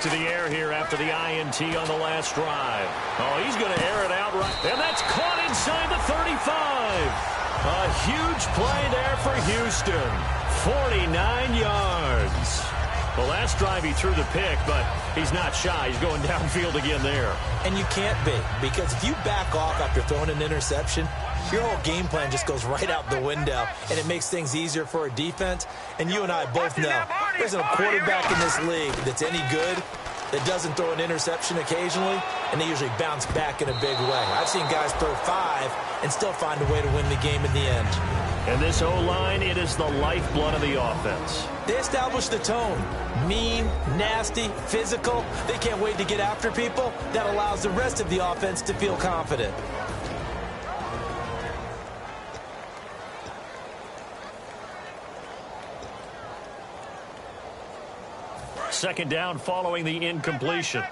to the air here after the INT on the last drive. Oh, he's going to air it out right. And that's caught inside the 35. A huge play there for Houston. 49 yards. The last drive he threw the pick, but he's not shy. He's going downfield again there. And you can't be, because if you back off after throwing an interception, your whole game plan just goes right out the window, and it makes things easier for a defense. And you and I both know there's a quarterback in this league that's any good that doesn't throw an interception occasionally, and they usually bounce back in a big way. I've seen guys throw 5 and still find a way to win the game in the end. And this O-line, it is the lifeblood of the offense. They establish the tone. Mean, nasty, physical. They can't wait to get after people. That allows the rest of the offense to feel confident. Second down following the incompletion.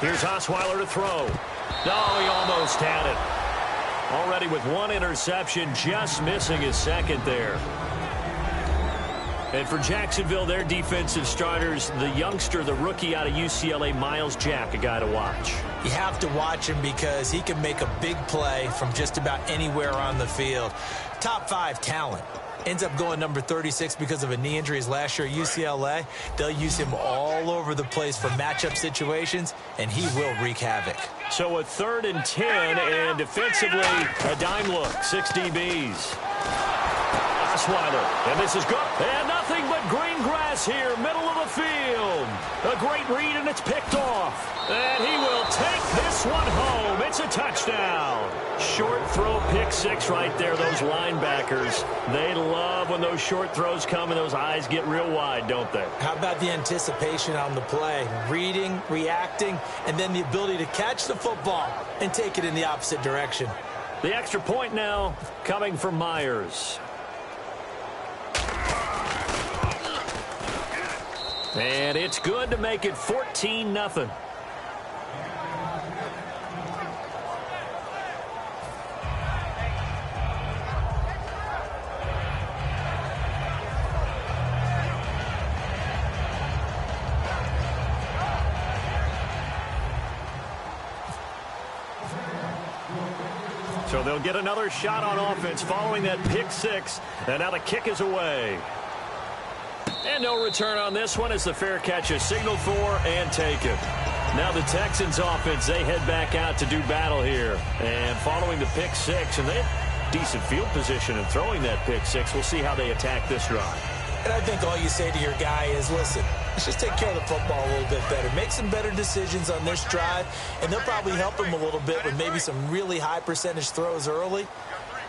Here's Osweiler to throw. Oh, he almost had it. Already with one interception, just missing his second there. And for Jacksonville, their defensive starters, the youngster, the rookie out of UCLA, Miles Jack, a guy to watch. You have to watch him because he can make a big play from just about anywhere on the field. Top 5 talent. Ends up going number 36 because of a knee injury his last year at UCLA. They'll use him all over the place for matchup situations, and he will wreak havoc. So a 3rd and 10, and defensively, a dime look, 6 DBs. Osweiler, and this is good. And nothing but green grass here, middle of the field. A great read, and it's picked off. And he will take this one home. It's a touchdown. Short throw, pick 6 right there. Those linebackers, they love when those short throws come and those eyes get real wide, don't they? How about the anticipation on the play? Reading, reacting, and then the ability to catch the football and take it in the opposite direction. The extra point now coming from Myers. And it's good to make it 14-0. So they'll get another shot on offense following that pick 6. And now the kick is away. And no return on this one as the fair catch is signaled for and taken. Now the Texans offense, they head back out to do battle here. And following the pick 6, and they have decent field position in throwing that pick 6. We'll see how they attack this drive. And I think all you say to your guy is, listen, let's just take care of the football a little bit better. Make some better decisions on this drive, and they'll probably help him a little bit with maybe some really high percentage throws early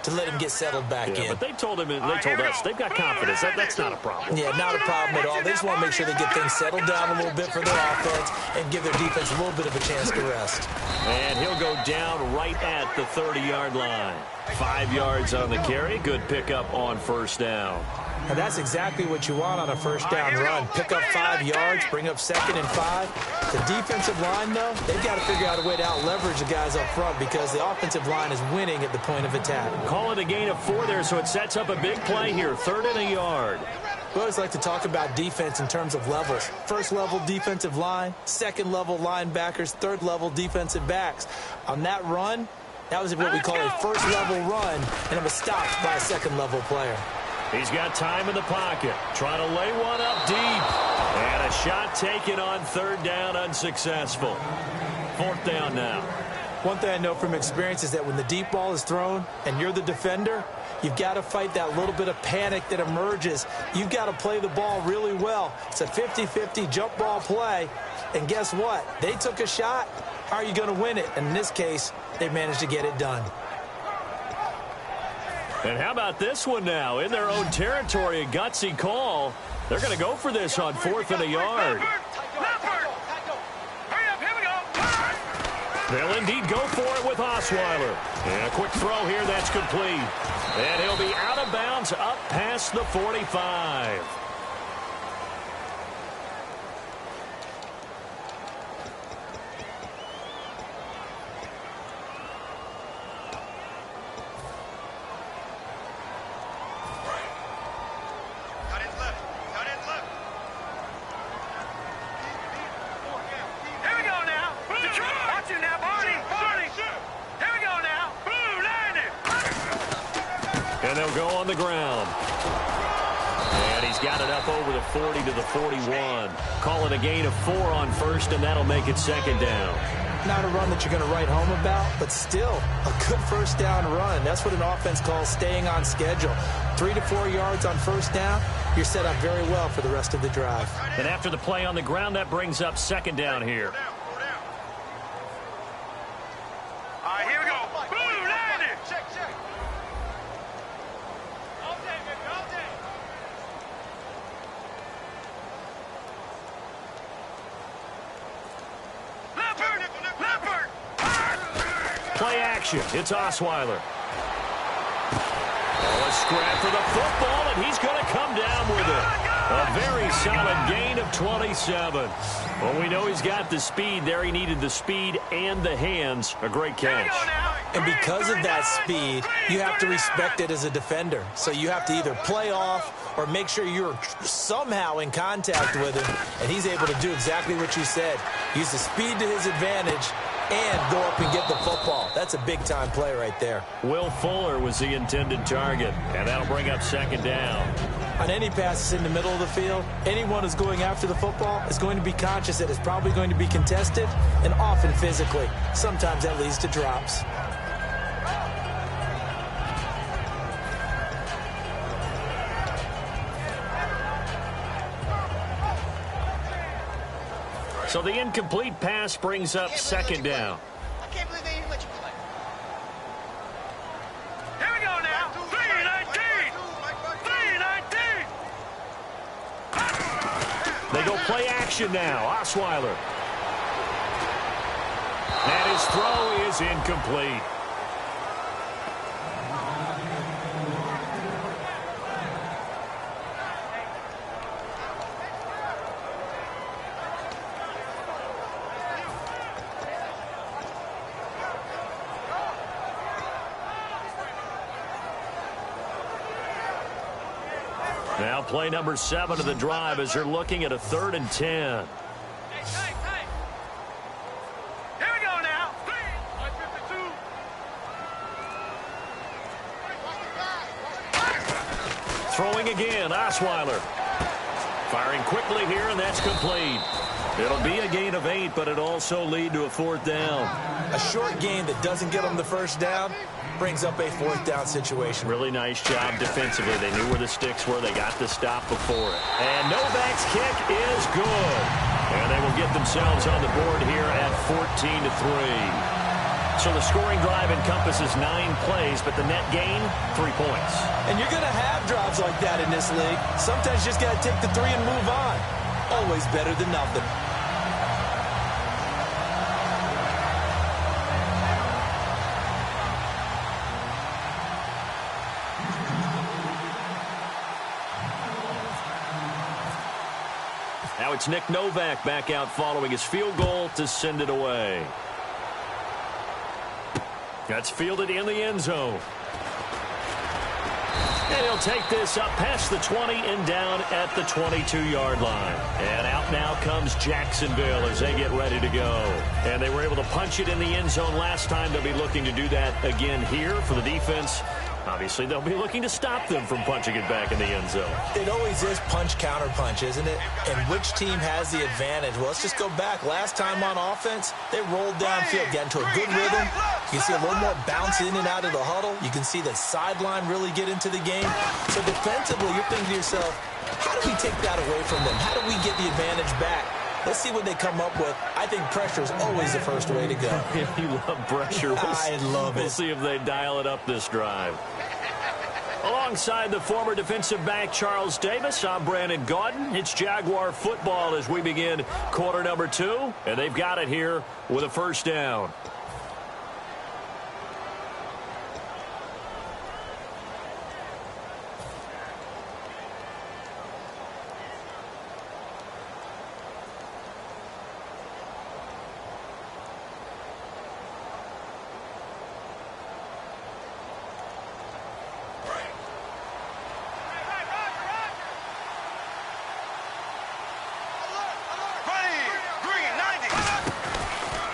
to let him get settled back in. But they told us they've got confidence. That's not a problem. Yeah, not a problem at all. They just want to make sure they get things settled down a little bit for their offense and give their defense a little bit of a chance to rest. And he'll go down right at the 30-yard line. 5 yards on the carry. Good pickup on first down. And that's exactly what you want on a first down run. Pick up 5 yards, bring up 2nd and 5. The defensive line, though, they've got to figure out a way to out-leverage the guys up front because the offensive line is winning at the point of attack. Call it a gain of 4 there, so it sets up a big play here. 3rd and a yard. We always like to talk about defense in terms of levels. 1st level defensive line, 2nd level linebackers, 3rd level defensive backs. On that run, that was what we call a 1st level run, and it was stopped by a 2nd level player. He's got time in the pocket. Trying to lay one up deep. And a shot taken on 3rd down, unsuccessful. 4th down now. One thing I know from experience is that when the deep ball is thrown and you're the defender, you've got to fight that little bit of panic that emerges. You've got to play the ball really well. It's a 50-50 jump ball play. And guess what? They took a shot. How are you going to win it? And in this case, they managed to get it done. And how about this one now? In their own territory, a gutsy call. They're going to go for this on 4th and a yard. They'll indeed go for it with Osweiler. And a quick throw here, that's complete. And he'll be out of bounds up past the 45. got you now, Barney. Here we go now. Blue line it. And they'll go on the ground. And he's got it up over the 40 to the 41. Call it a gain of 4 on first, and that'll make it second down. Not a run that you're going to write home about, but still a good first down run. That's what an offense calls staying on schedule. 3 to 4 yards on first down, you're set up very well for the rest of the drive. And after the play on the ground, that brings up second down here. All right, here we go. Blue line it. Check. All day, baby, all day. Leopard. Play action. It's Osweiler. Oh, a scrap for the football, and he's going to come down with it. A very solid gain of 27. Well, we know he's got the speed there. He needed the speed and the hands. A great catch. And because of that speed, you have to respect it as a defender. So you have to either play off or make sure you're somehow in contact with him. And he's able to do exactly what you said. Use the speed to his advantage and go up and get the football. That's a big-time play right there. Will Fuller was the intended target, and that'll bring up second down. On any passes in the middle of the field, anyone who's going after the football is going to be conscious that it's probably going to be contested and often physically. Sometimes that leads to drops. So the incomplete pass brings up second down. I can't believe they even let you play. Here we go now. 3-19. 3-19. They go play action now. Osweiler. And his throw is incomplete. Now play number 7 of the drive as they're looking at a 3rd and 10. Here we go now. 52. Throwing again, Osweiler. Firing quickly here, and that's complete. It'll be a gain of 8, but it also lead to a 4th down. A short gain that doesn't get them the first down brings up a 4th down situation. Really nice job defensively. They knew where the sticks were. They got the stop before it. And Novak's kick is good. And they will get themselves on the board here at 14-3. So the scoring drive encompasses 9 plays, but the net gain, 3 points. And you're going to have drives like that in this league. Sometimes you just got to take the 3 and move on. Always better than nothing. Now it's Nick Novak back out following his field goal to send it away. That's fielded in the end zone. And he'll take this up past the 20 and down at the 22-yard line. And out now comes Jacksonville as they get ready to go. And they were able to punch it in the end zone last time. They'll be looking to do that again here for the defense. Obviously, they'll be looking to stop them from punching it back in the end zone. It always is punch-counter-punch, isn't it? And which team has the advantage? Well, let's just go back. Last time on offense, they rolled downfield, got into a good rhythm. You can see a little more bounce in and out of the huddle. You can see the sideline really get into the game. So defensively, you're thinking to yourself, how do we take that away from them? How do we get the advantage back? Let's see what they come up with. I think pressure is always the first way to go. You love pressure. I love it. We'll see if they dial it up this drive. Alongside the former defensive back Charles Davis, I'm Brandon Gaudin. It's Jaguar football as we begin quarter number 2, and they've got it here with a first down.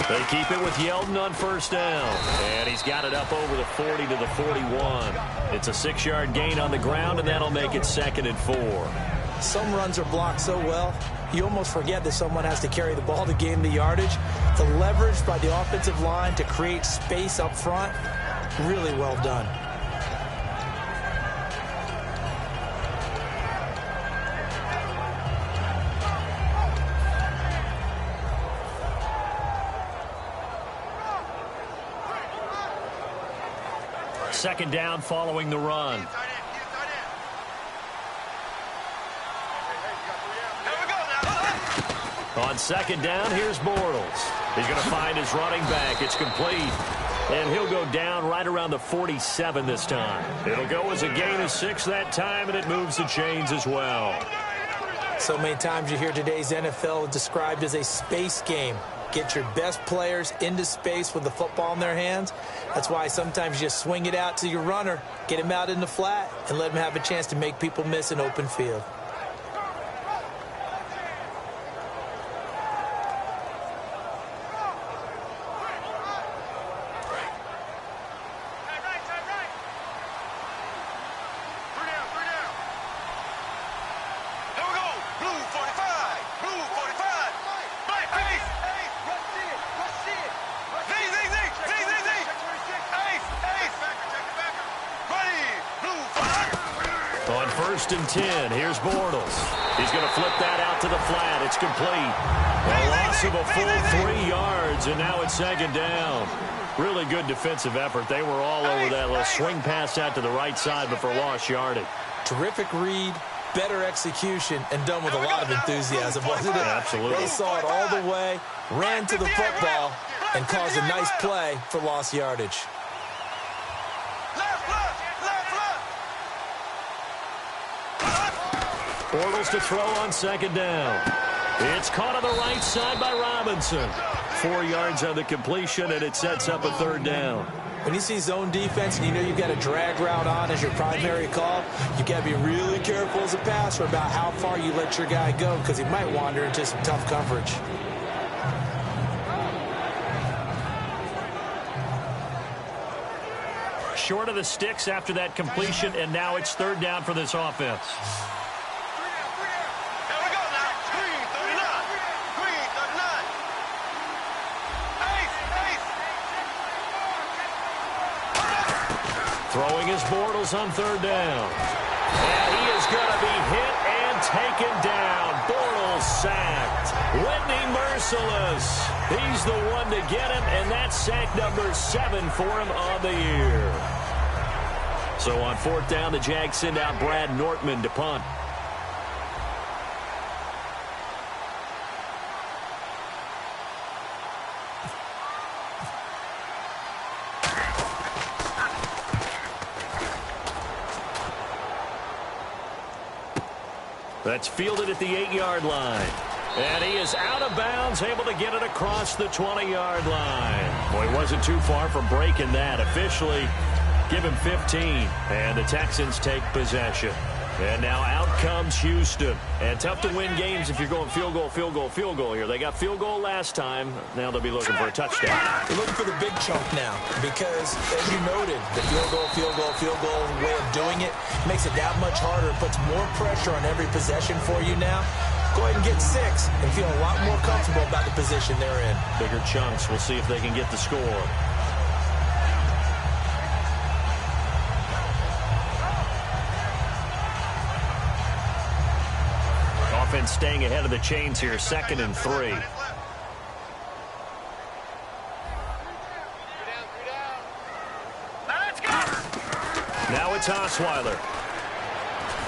They keep it with Yeldon on first down. And he's got it up over the 40 to the 41. It's a 6-yard gain on the ground, and that'll make it 2nd and 4. Some runs are blocked so well, you almost forget that someone has to carry the ball to gain the yardage. The leverage by the offensive line to create space up front, really well done. Second down following the run. On second down, here's Bortles. He's going to find his running back. It's complete. And he'll go down right around the 47 this time. It'll go as a gain of 6 that time, and it moves the chains as well. So many times you hear today's NFL described as a space game. Get your best players into space with the football in their hands. That's why sometimes you just swing it out to your runner, get him out in the flat, and let him have a chance to make people miss an open field. On 1st and 10, here's Bortles. He's going to flip that out to the flat. It's complete. A loss of a full 3 yards, and now it's 2nd down. Really good defensive effort. They were all over that little swing pass out to the right side, but for lost yardage. Terrific read, better execution, and done with a lot of enthusiasm, wasn't it? Absolutely. They saw it all the way, ran to the football, and caused a nice play for lost yardage. Bortles to throw on 2nd down. It's caught on the right side by Robinson. 4 yards on the completion, and it sets up a 3rd down. When you see zone defense and you know you've got a drag route on as your primary call, you've got to be really careful as a passer about how far you let your guy go because he might wander into some tough coverage. Short of the sticks after that completion, and now it's 3rd down for this offense. Throwing his Bortles on 3rd down. And he is going to be hit and taken down. Bortles sacked. Whitney merciless. He's the one to get him, and that's sack number 7 for him on the year. So on 4th down, the Jags send out Brad Nortman to punt. That's fielded at the 8-yard line. And he is out of bounds, able to get it across the 20-yard line. Boy, he wasn't too far from breaking that. Officially, give him 15. And the Texans take possession. And now out comes Houston. And tough to win games if you're going field goal, field goal, field goal here. They got field goal last time. Now they'll be looking for a touchdown. They're looking for the big chunk now because, as you noted, the field goal way of doing it makes it that much harder. It puts more pressure on every possession for you now. Go ahead and get 6 and feel a lot more comfortable about the position they're in. Bigger chunks. We'll see if they can get the score. Offense staying ahead of the chains here, 2nd and 3. Now it's Osweiler.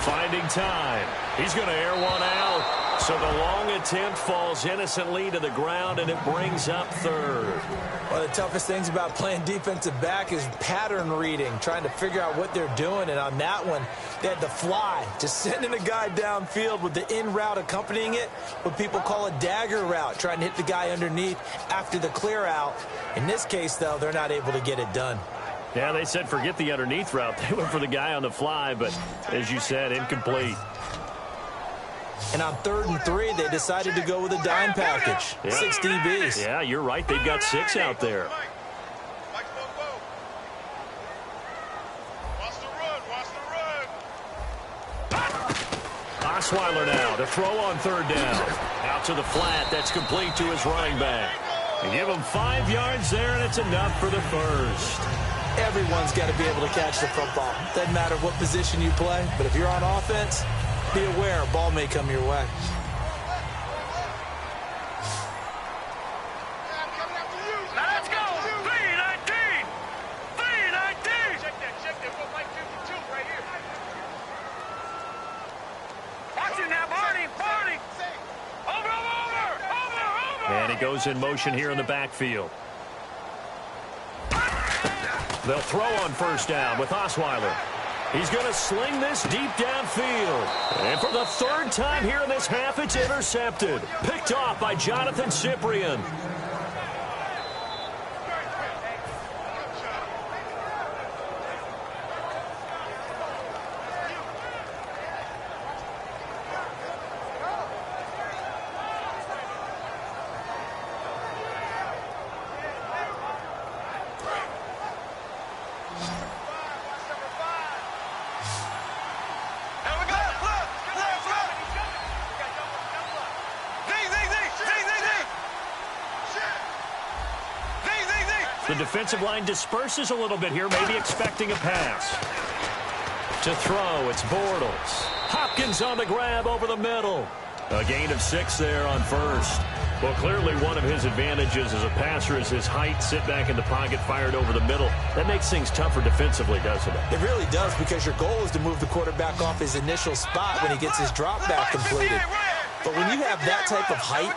Finding time. He's going to air one out. So the long attempt falls innocently to the ground, and it brings up 3rd. One of the toughest things about playing defensive back is pattern reading, trying to figure out what they're doing. And on that one, they had the fly, just sending a guy downfield with the in route accompanying it, what people call a dagger route, trying to hit the guy underneath after the clear out. In this case, though, they're not able to get it done. Yeah, they said forget the underneath route. They went for the guy on the fly, but as you said, incomplete. And on 3rd and 3, they decided to go with a dime package. Yeah. 6 DBs. Yeah, you're right. They've got 6 out there. Osweiler now to throw on 3rd down. Out to the flat. That's complete to his running back. And give him 5 yards there, and it's enough for the first. Everyone's got to be able to catch the football. Doesn't matter what position you play, but if you're on offense, be aware a ball may come your way. Now let's go. 3-19. 3-19. Check that. We'll fight 2 right here. Watch it now, Barney. Over. And he goes in motion here in the backfield. They'll throw on 1st down with Osweiler. He's going to sling this deep downfield. And for the 3rd time here in this half, it's intercepted. Picked off by Jonathan Cyprien. The defensive line disperses a little bit here, maybe expecting a pass. To throw, it's Bortles. Hopkins on the grab over the middle. A gain of 6 there on 1st. Well, clearly one of his advantages as a passer is his height. Sit back in the pocket, fired over the middle. That makes things tougher defensively, doesn't it? It really does, because your goal is to move the quarterback off his initial spot when he gets his drop back completed. But when you have that type of height,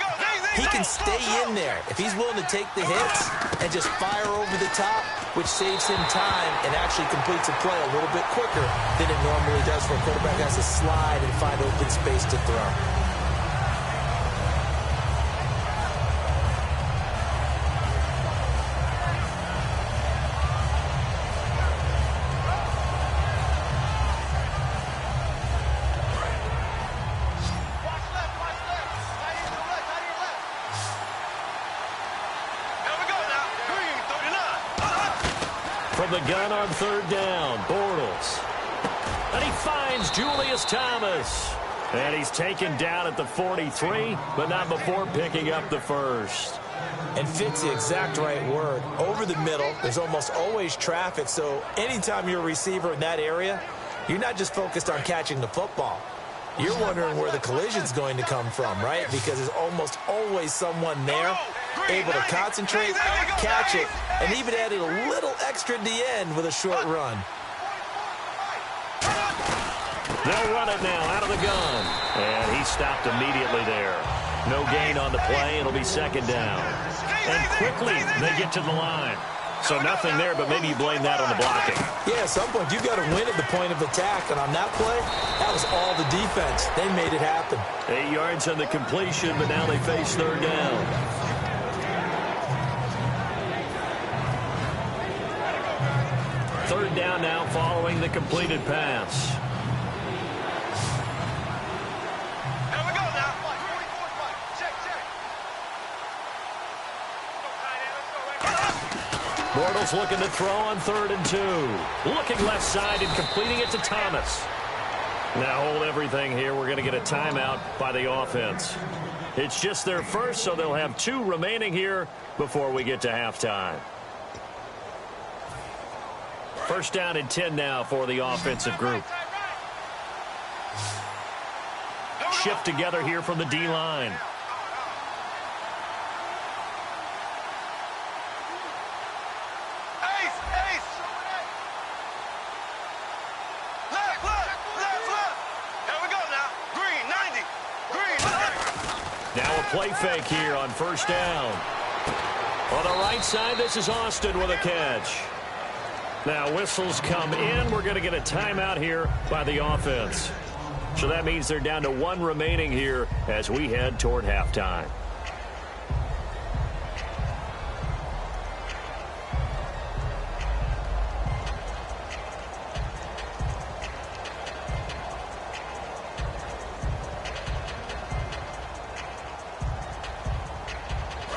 he can stay in there if he's willing to take the hits and just fire over the top, which saves him time and actually completes a play a little bit quicker than it normally does for a quarterback has to slide and find open space to throw. From the gun on 3rd down, Bortles. And he finds Julius Thomas. And he's taken down at the 43, but not before picking up the first. And fit's the exact right word. Over the middle, there's almost always traffic, so anytime you're a receiver in that area, you're not just focused on catching the football. You're wondering where the collision's going to come from, right? Because there's almost always someone there able to concentrate, catch it, and even added a little extra at the end with a short run. They'll run it now out of the gun. And he stopped immediately there. No gain on the play. It'll be 2nd down. And quickly they get to the line. So nothing there, but maybe you blame that on the blocking. Yeah, at some point you've got to win at the point of attack. And on that play, that was all the defense. They made it happen. 8 yards on the completion, but now they face 3rd down. 3rd down now following the completed pass. Here we go now. Check. Bortles looking to throw on 3rd and 2. Looking left side and completing it to Thomas. Now hold everything here. We're going to get a timeout by the offense. It's just their first, so they'll have 2 remaining here before we get to halftime. 1st down and 10 now for the offensive group. Shift together here from the D-line. Ace. Left. Here we go now. Green 90. Now a play fake here on 1st down. On the right side, this is Austin with a catch. Now whistles come in. We're going to get a timeout here by the offense. So that means they're down to 1 remaining here as we head toward halftime.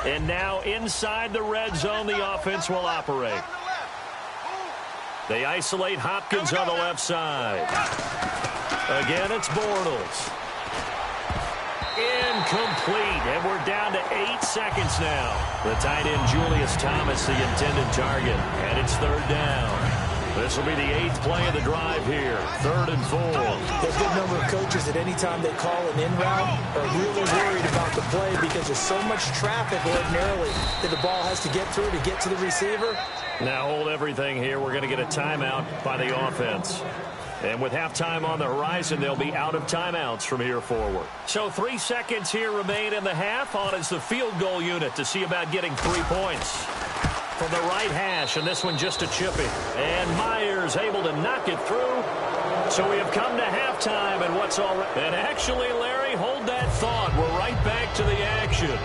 And now inside the red zone, the offense will operate. They isolate Hopkins on the left side. Again, it's Bortles. Incomplete, and we're down to 8 seconds now. The tight end, Julius Thomas, the intended target, and it's third down. This will be the 8th play of the drive here, 3rd and 4. There's a good number of coaches that any time they call an in route are really worried about the play because there's so much traffic ordinarily that the ball has to get through to get to the receiver. Now hold everything here. We're going to get a timeout by the offense. And with halftime on the horizon, they'll be out of timeouts from here forward. So 3 seconds here remain in the half. On is the field goal unit to see about getting 3 points. From the right hash, and this one just a chippy. And Myers able to knock it through. So we have come to halftime, and what's all right. And actually, Larry, hold that thought. We're right back to the action.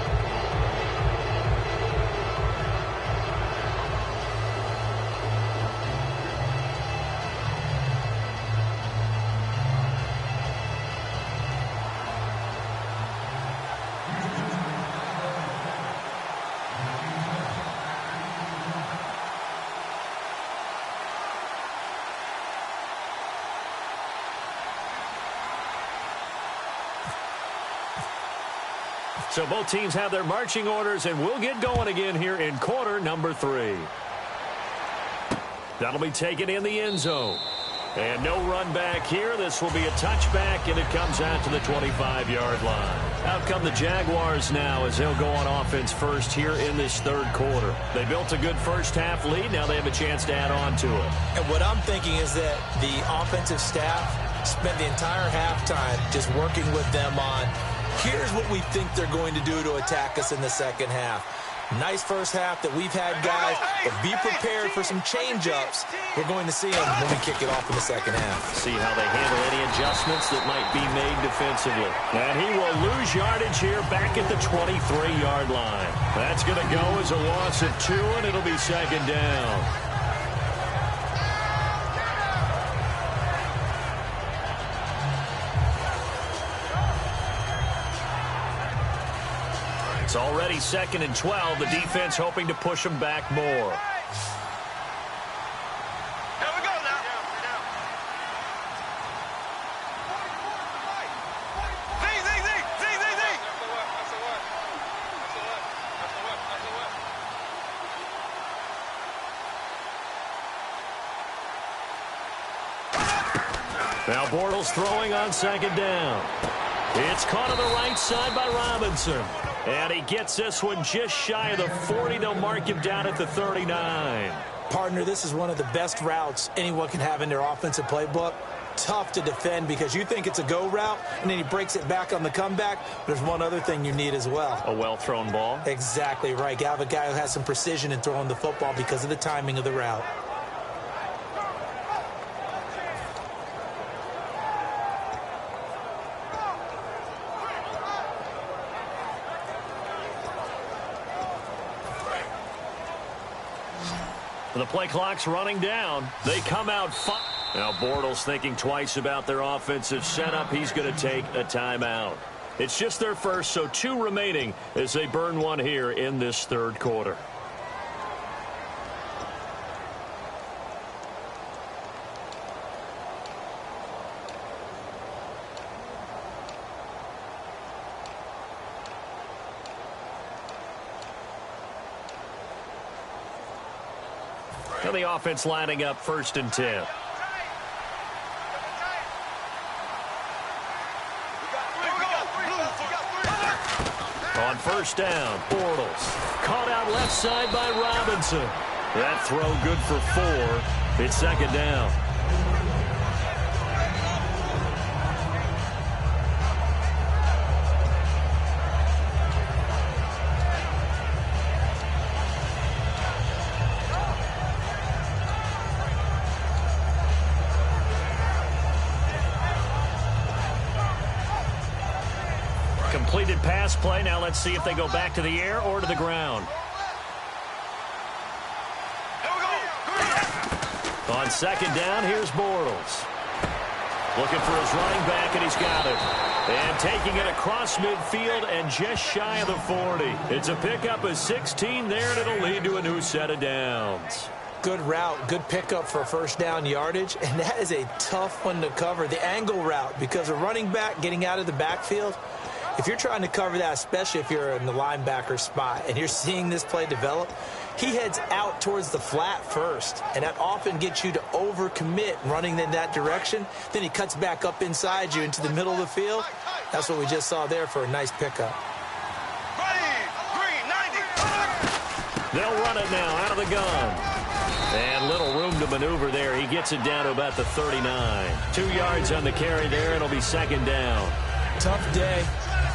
So both teams have their marching orders, and we'll get going again here in quarter number 3. That'll be taken in the end zone. And no run back here. This will be a touchback, and it comes out to the 25-yard line. Out come the Jaguars now as they'll go on offense first here in this 3rd quarter. They built a good first-half lead. Now they have a chance to add on to it. And what I'm thinking is that the offensive staff spent the entire halftime just working with them on here's what we think they're going to do to attack us in the second half. Nice first half that we've had, guys, but be prepared for some change-ups. We're going to see them when we kick it off in the second half. See how they handle any adjustments that might be made defensively. And he will lose yardage here back at the 23-yard line. That's going to go as a loss of 2, and it'll be second down. It's already 2nd and 12. The defense hoping to push them back more. Here we go now. Now Bortles throwing on 2nd down. It's caught on the right side by Robinson. And he gets this one just shy of the 40. They'll mark him down at the 39. Partner, this is one of the best routes anyone can have in their offensive playbook. Tough to defend because you think it's a go route, and then he breaks it back on the comeback. There's one other thing you need as well. A well-thrown ball? Exactly right. You have a guy who has some precision in throwing the football because of the timing of the route. The play clock's running down. They come out. Now Bortles thinking twice about their offensive setup. He's going to take a timeout. It's just their first, so 2 remaining as they burn one here in this 3rd quarter. Now the offense lining up 1st and 10. On 1st down, Bortles. Caught out left side by Robinson. That throw good for 4. It's 2nd down. Completed pass play. Now let's see if they go back to the air or to the ground. On 2nd down, here's Bortles. Looking for his running back, and he's got it. And taking it across midfield and just shy of the 40. It's a pickup of 16 there, and it'll lead to a new set of downs. Good route, good pickup for first down yardage, and that is a tough one to cover, the angle route, because a running back getting out of the backfield, if you're trying to cover that, especially if you're in the linebacker spot and you're seeing this play develop, he heads out towards the flat first, and that often gets you to overcommit running in that direction. Then he cuts back up inside you into the middle of the field. That's what we just saw there for a nice pickup. Green, 90. They'll run it now out of the gun. And little room to maneuver there. He gets it down to about the 39. 2 yards on the carry there. It'll be second down. Tough day,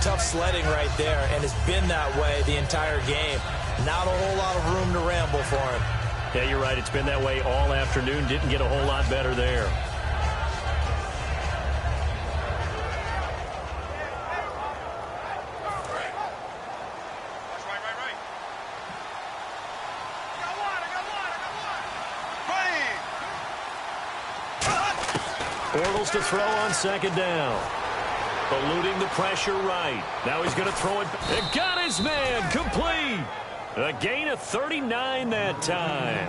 tough sledding right there, and it's been that way the entire game. Not a whole lot of room to ramble for him. Yeah, you're right. It's been that way all afternoon. Didn't get a whole lot better there. Bortles to throw on second down. Eluding the pressure right. Now he's going to throw it. And got his man complete. A gain of 39 that time.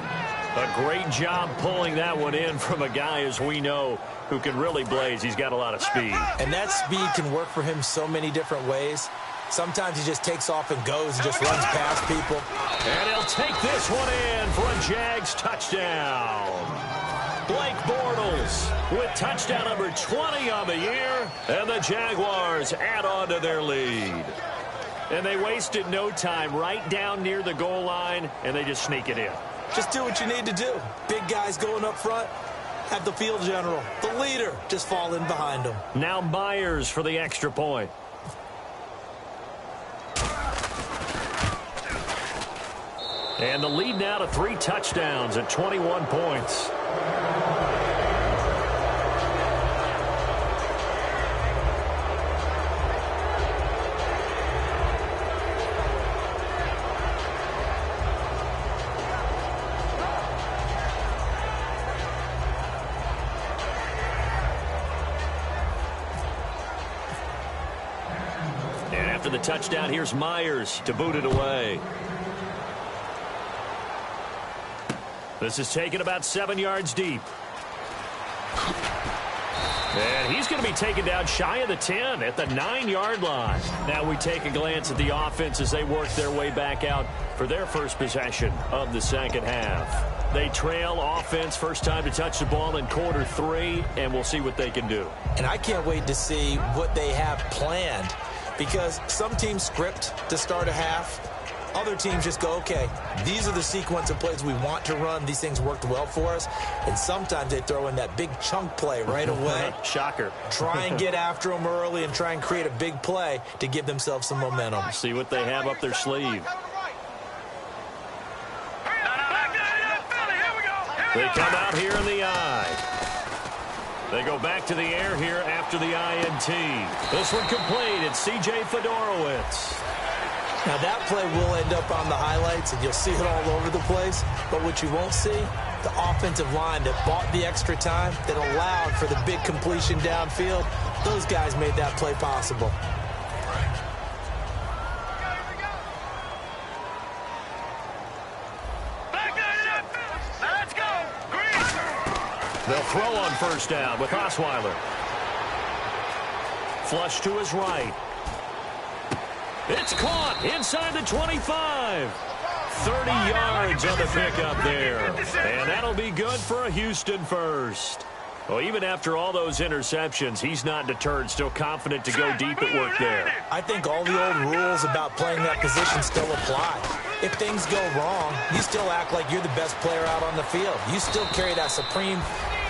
A great job pulling that one in from a guy, as we know, who can really blaze. He's got a lot of speed. And that speed can work for him so many different ways. Sometimes he just takes off and goes and just runs past people. And he'll take this one in for a Jags touchdown. Blake Bortles with touchdown number 20 on the year. And the Jaguars add on to their lead. And they wasted no time right down near the goal line, and they just sneak it in. Just do what you need to do. Big guys going up front. Have the field general, the leader, just fall in behind them. Now Myers for the extra point. And the lead now to 3 touchdowns at 21 points. And after the touchdown, here's Myers to boot it away. This is taken about 7 yards deep. And he's going to be taken down shy of the 10 at the 9-yard line. Now we take a glance at the offense as they work their way back out for their first possession of the second half. They trail offense, first time to touch the ball in quarter 3, and we'll see what they can do. And I can't wait to see what they have planned, because some teams script to start a half. Other teams just go, okay, these are the sequence of plays we want to run. These things worked well for us. And sometimes they throw in that big chunk play right away. Shocker. Try and get after them early and try and create a big play to give themselves some momentum. See what they have up their sleeve. They come out here in the I. They go back to the air here after the INT. This one complete. It's C.J. Fedorowicz. Now, that play will end up on the highlights, and you'll see it all over the place. But what you won't see, the offensive line that bought the extra time, that allowed for the big completion downfield, those guys made that play possible. Let's go. They'll throw on first down with Osweiler. Flush to his right. It's caught inside the 25. 30 yards on the pickup there. And that'll be good for a Houston first. Well, even after all those interceptions, he's not deterred, still confident to go deep at work there. I think all the old rules about playing that position still apply. If things go wrong, you still act like you're the best player out on the field. You still carry that supreme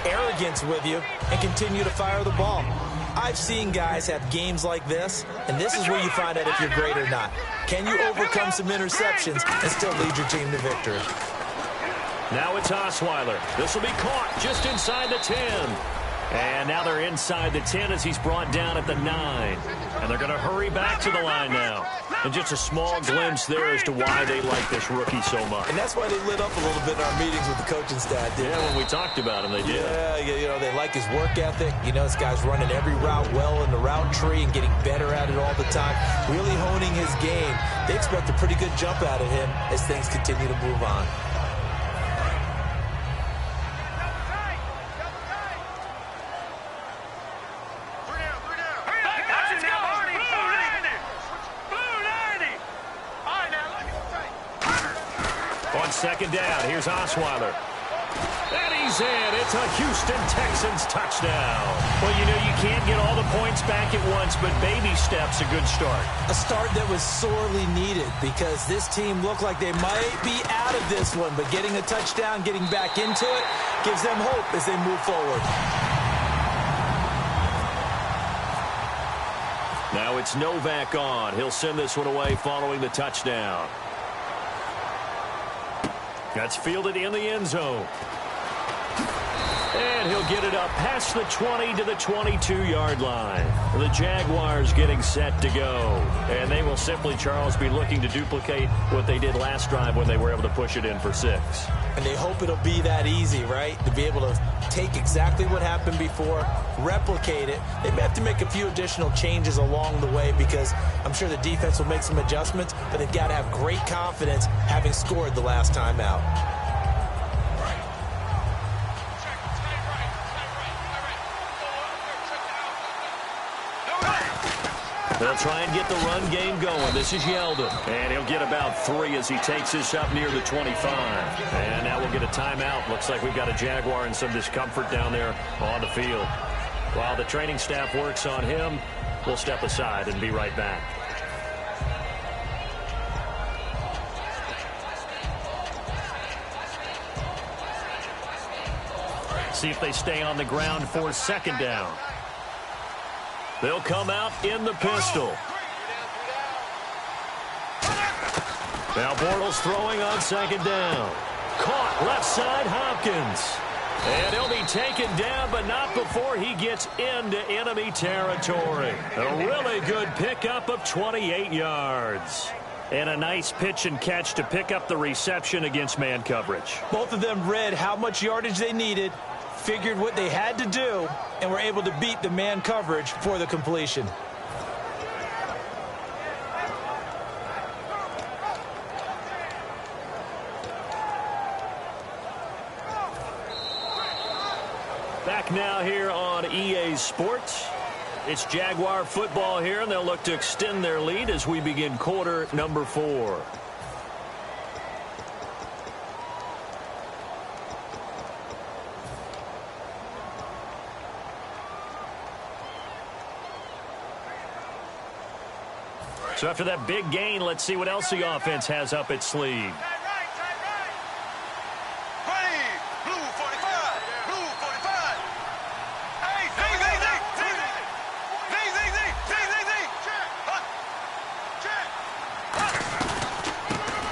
arrogance with you and continue to fire the ball. I've seen guys have games like this, and this is where you find out if you're great or not. Can you overcome some interceptions and still lead your team to victory? Now it's Osweiler. This will be caught just inside the 10. And now they're inside the 10 as he's brought down at the 9. And they're going to hurry back to the line now. And just a small glimpse there as to why they like this rookie so much. And that's why they lit up a little bit in our meetings with the coaching staff. Yeah, when we talked about him, they did. Yeah, you know, they like his work ethic. You know, this guy's running every route well in the route tree and getting better at it all the time, really honing his game. They expect a pretty good jump out of him as things continue to move on. On second down, here's Osweiler. And he's in. It's a Houston Texans touchdown. Well, you know, you can't get all the points back at once, but baby steps a good start. A start that was sorely needed because this team looked like they might be out of this one, but getting a touchdown, getting back into it, gives them hope as they move forward. Now it's Novak on. He'll send this one away following the touchdown. That's fielded in the end zone. And he'll get it up past the 20 to the 22-yard line. The Jaguars getting set to go. And they will simply, Charles, be looking to duplicate what they did last drive when they were able to push it in for 6. And they hope it'll be that easy, right? To be able to take exactly what happened before, replicate it. They may have to make a few additional changes along the way because I'm sure the defense will make some adjustments, but they've got to have great confidence having scored the last time out. They'll try and get the run game going. This is Yeldon. And he'll get about 3 as he takes this up near the 25. And now we'll get a timeout. Looks like we've got a Jaguar in some discomfort down there on the field. While the training staff works on him, we'll step aside and be right back. See if they stay on the ground for second down. They'll come out in the pistol. Now Bortles throwing on second down. Caught left side Hopkins. And he'll be taken down, but not before he gets into enemy territory. A really good pickup of 28 yards. And a nice pitch and catch to pick up the reception against man coverage. Both of them read how much yardage they needed, figured what they had to do, and were able to beat the man coverage for the completion. Back now here on EA Sports. It's Jaguar football here, and they'll look to extend their lead as we begin quarter number 4. So after that big gain, let's see what else the offense has up its sleeve.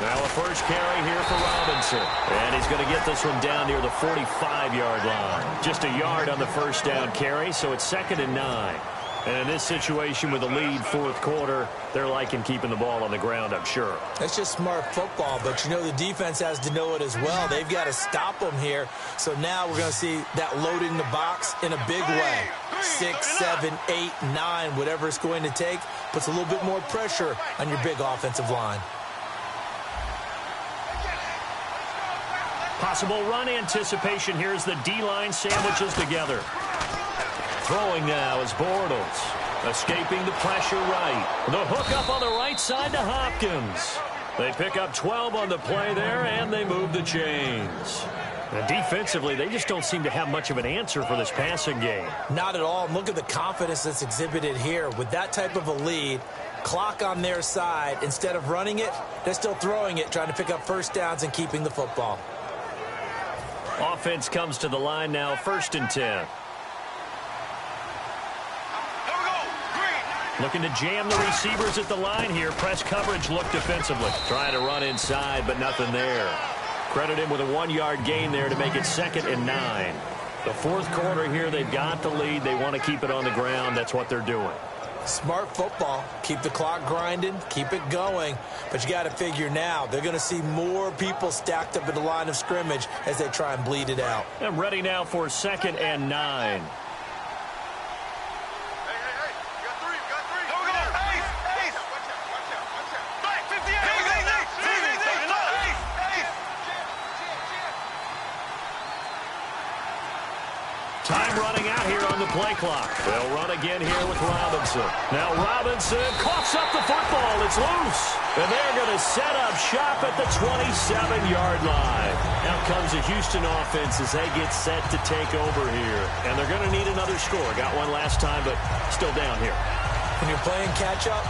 Now a first carry here for Robinson. And he's going to get this one down near the 45-yard line. Just a yard on the first down carry, so it's 2nd and 9. And in this situation with a lead fourth quarter, they're liking keeping the ball on the ground, I'm sure. That's just smart football, but you know the defense has to know it as well. They've got to stop them here. So now we're going to see that load in the box in a big way. 6, 7, 8, 9, whatever it's going to take, puts a little bit more pressure on your big offensive line. Possible run anticipation here as the D-line sandwiches together. Throwing now is Bortles. Escaping the pressure right. The hook up on the right side to Hopkins. They pick up 12 on the play there, and they move the chains. And defensively, they just don't seem to have much of an answer for this passing game. Not at all. Look at the confidence that's exhibited here. With that type of a lead, clock on their side, instead of running it, they're still throwing it, trying to pick up first downs and keeping the football. Offense comes to the line now, 1st and 10. Looking to jam the receivers at the line here. Press coverage look defensively. Trying to run inside, but nothing there. Credit him with a 1-yard gain there to make it 2nd and 9. The fourth quarter here, they've got the lead. They want to keep it on the ground. That's what they're doing. Smart football. Keep the clock grinding. Keep it going. But you got to figure now, they're going to see more people stacked up at the line of scrimmage as they try and bleed it out. And ready now for 2nd and 9. Time running out here on the play clock. They'll run again here with Robinson. Now Robinson coughs up the football. It's loose. And they're going to set up shop at the 27-yard line. Now comes the Houston offense as they get set to take over here. And they're going to need another score. Got one last time, but still down here. When you're playing catch-up,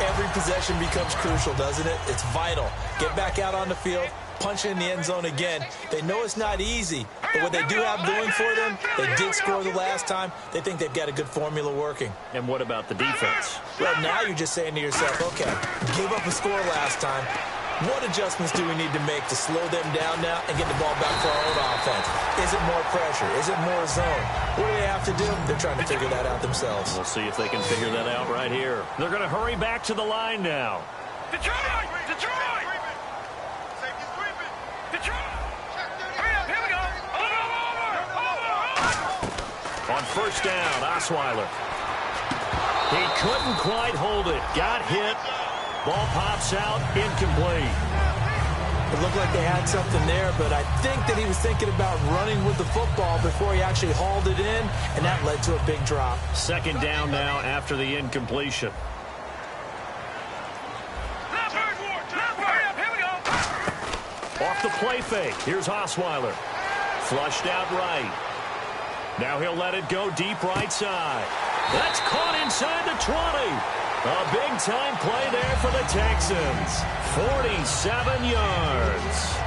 every possession becomes crucial, doesn't it? It's vital. Get back out on the field. Punch in the end zone again. They know it's not easy, but what they do have going for them, they did score the last time. They think they've got a good formula working. And what about the defense? Well, now you're just saying to yourself, okay, give up a score last time. What adjustments do we need to make to slow them down now and get the ball back for our own offense? Is it more pressure? Is it more zone? What do they have to do? They're trying to figure that out themselves. We'll see if they can figure that out right here. They're going to hurry back to the line now. Detroit! Detroit! On first down, Osweiler. He couldn't quite hold it. Got hit. Ball pops out, incomplete. It looked like they had something there, but I think that he was thinking about running with the football before he actually hauled it in, and that led to a big drop. 2nd down now after the incompletion. Off the play fake. Here's Osweiler. Flushed out right. Now he'll let it go deep right side. That's caught inside the 20. A big-time play there for the Texans. 47 yards.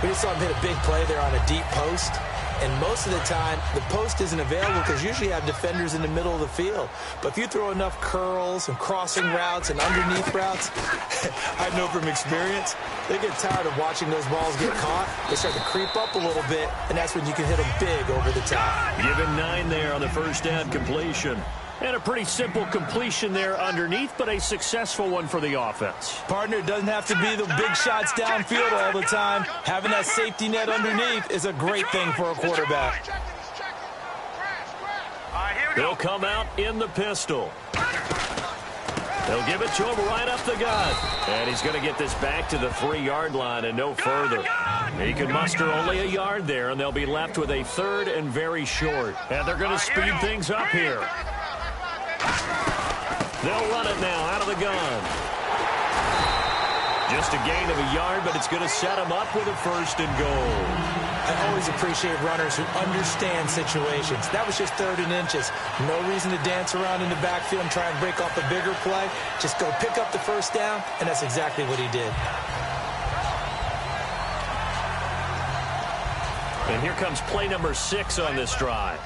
We just saw him hit a big play there on a deep post. And most of the time, the post isn't available because usually you have defenders in the middle of the field. But if you throw enough curls and crossing routes and underneath routes, I know from experience, they get tired of watching those balls get caught. They start to creep up a little bit, and that's when you can hit them big over the top. Given 9 there on the first down completion. And a pretty simple completion there underneath, but a successful one for the offense. Partner, it doesn't have to be the big shots downfield all the time. Having that safety net underneath is a great thing for a quarterback. They'll come out in the pistol. They'll give it to him right up the gut. And he's going to get this back to the 3-yard line and no further. He can muster only a yard there, and they'll be left with a 3rd and very short. And they're going to speed things up here. They'll run it now out of the gun. Just a gain of a yard, but it's going to set them up with a 1st and goal. I always appreciate runners who understand situations. That was just 3rd and inches. No reason to dance around in the backfield and try and break off a bigger play. Just go pick up the 1st down, and that's exactly what he did. And here comes play number 6 on this drive.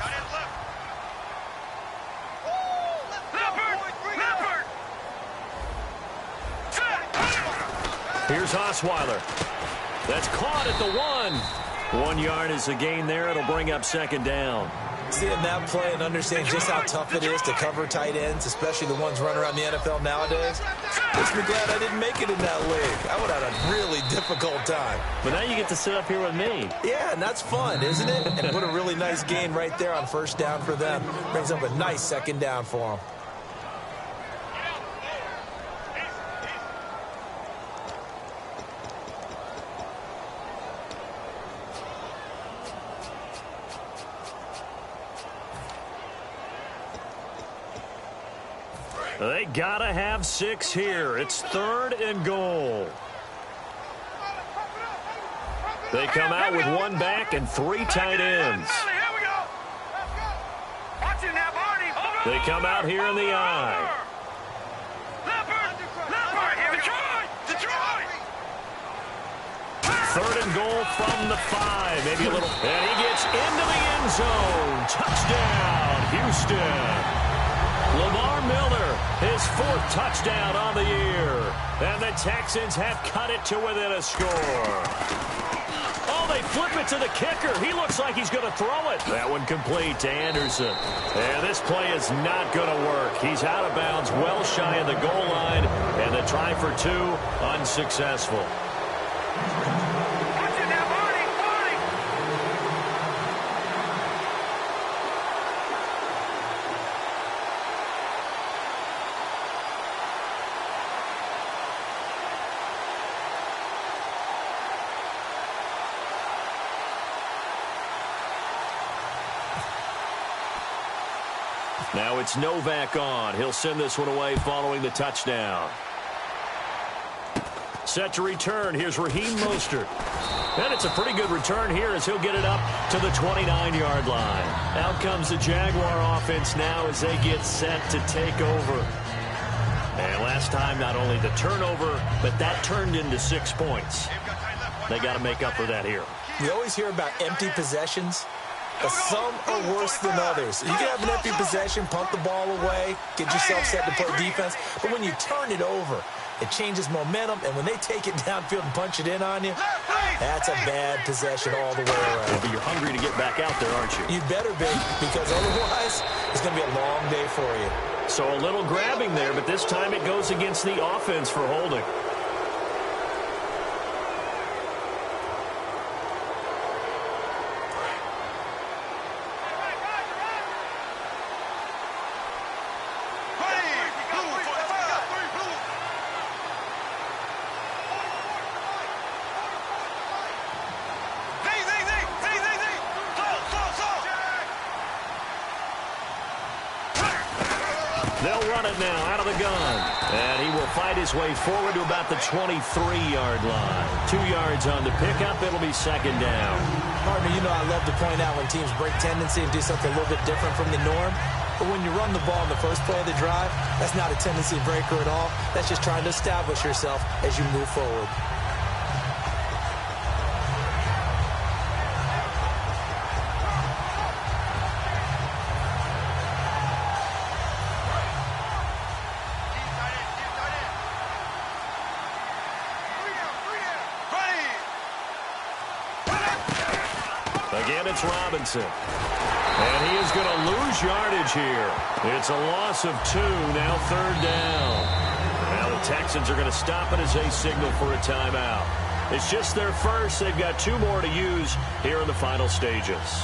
Here's Osweiler. That's caught at the 1. 1 yard is the gain there. It'll bring up 2nd down. Seeing that play and understanding just how tough it is to cover tight ends, especially the ones running around the NFL nowadays, makes me glad I didn't make it in that league. I would have had a really difficult time. But now you get to sit up here with me. Yeah, and that's fun, isn't it? And put a really nice gain right there on 1st down for them. Brings up a nice 2nd down for them. They gotta have 6 here. It's 3rd and goal. They come out with 1 back and 3 tight ends. They come out here in the I. Third and goal from the 5. Maybe a little. And he gets into the end zone. Touchdown, Houston. Lamar Miller, his 4th touchdown on the year. And the Texans have cut it to within a score. Oh, they flip it to the kicker. He looks like he's going to throw it. That one complete to Anderson. And this play is not going to work. He's out of bounds, well shy of the goal line, and the try for two, unsuccessful. Now it's Novak on. He'll send this one away following the touchdown. Set to return. Here's Raheem Mostert. And it's a pretty good return here as he'll get it up to the 29-yard line. Out comes the Jaguar offense now as they get set to take over. And last time, not only the turnover, but that turned into 6 points. They got to make up for that here. We always hear about empty possessions. But some are worse than others. You can have an empty possession, punt the ball away, get yourself set to play defense. But when you turn it over, it changes momentum. And when they take it downfield and punch it in on you, that's a bad possession all the way around. Yeah, but you're hungry to get back out there, aren't you? You better be, because otherwise it's going to be a long day for you. So a little grabbing there, but this time it goes against the offense for holding. They'll run it now out of the gun. And he will fight his way forward to about the 23-yard line. 2 yards on the pickup. It'll be second down. Partner, you know I love to point out when teams break tendency and do something a little bit different from the norm. But when you run the ball in the first play of the drive, that's not a tendency breaker at all. That's just trying to establish yourself as you move forward. Again, it's Robinson. And he is going to lose yardage here. It's a loss of 2, now third down. Now the Texans are going to stop it as they signal for a timeout. It's just their first. They've got 2 more to use here in the final stages.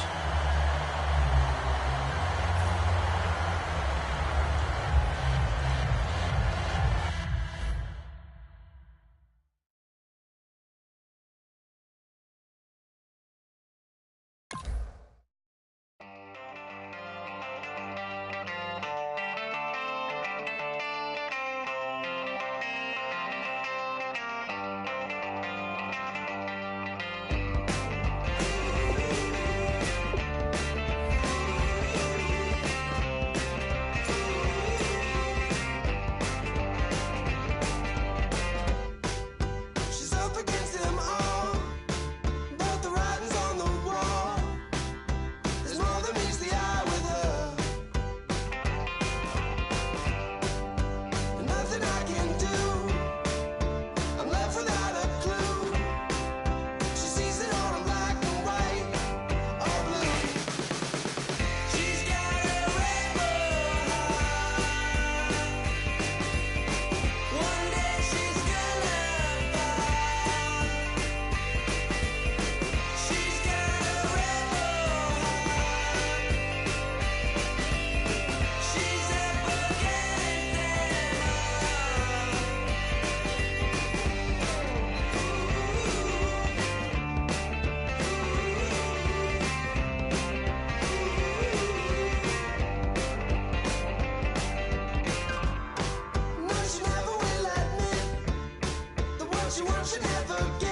You want you never